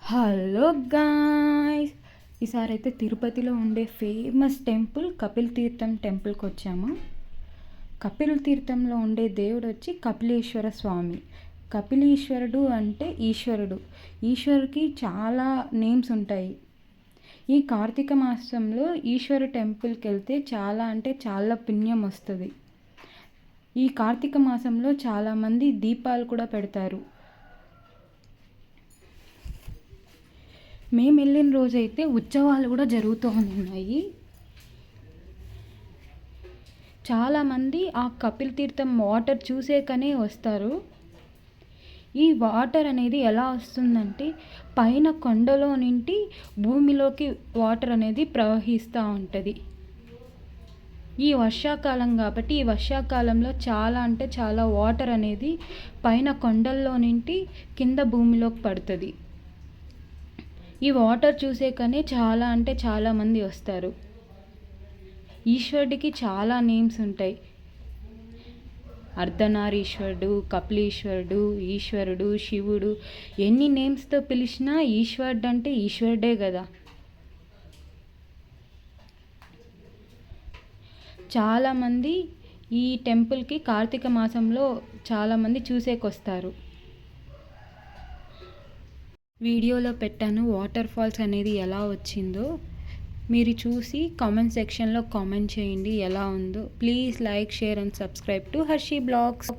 Hello guys, ఈసారి అయితే తిరుపతిలో ఉండే ఫేమస్ టెంపుల్ కపిల్ తీర్థం టెంపుల్కి వచ్చాము. కపిల్ తీర్థంలో ఉండే దేవుడు వచ్చి కపిలేశ్వర స్వామి. కపిలీశ్వరుడు అంటే ఈశ్వరుడు. ఈశ్వరుడికి చాలా నేమ్స్ ఉంటాయి. ఈ కార్తీక మాసంలో ఈశ్వరు టెంపుల్కి వెళ్తే చాలా అంటే చాలా పుణ్యం వస్తుంది. ఈ కార్తీక మాసంలో చాలామంది దీపాలు కూడా పెడతారు. మేము వెళ్ళిన రోజైతే ఉత్సవాలు కూడా జరుగుతూ ఉన్నాయి. చాలామంది ఆ కపిల్ తీర్థం వాటర్ చూసేకనే వస్తారు. ఈ వాటర్ అనేది ఎలా వస్తుందంటే పైన కొండలో నుండి భూమిలోకి వాటర్ అనేది ప్రవహిస్తూ ఉంటుంది. ఈ వర్షాకాలం కాబట్టి ఈ వర్షాకాలంలో చాలా అంటే చాలా వాటర్ అనేది పైన కొండల్లో నుండి కింద భూమిలోకి పడుతుంది. ఈ వాటర్ చూసేకనే చాలా అంటే చాలామంది వస్తారు. ఈశ్వరుడికి చాలా నేమ్స్ ఉంటాయి. అర్ధనారీశ్వరుడు, కపిలీశ్వరుడు, ఈశ్వరుడు, శివుడు, ఎన్ని నేమ్స్తో పిలిచినా ఈశ్వరుడు అంటే ఈశ్వరుడే కదా. చాలామంది ఈ టెంపుల్కి కార్తీక మాసంలో చాలామంది చూసేకొస్తారు. వీడియోలో పెట్టాను వాటర్ ఫాల్స్ అనేది ఎలా వచ్చిందో. మీరు చూసి కామెంట్ సెక్షన్లో కామెంట్ చేయండి ఎలా ఉందో. Please like, share and subscribe to Harshi blogs.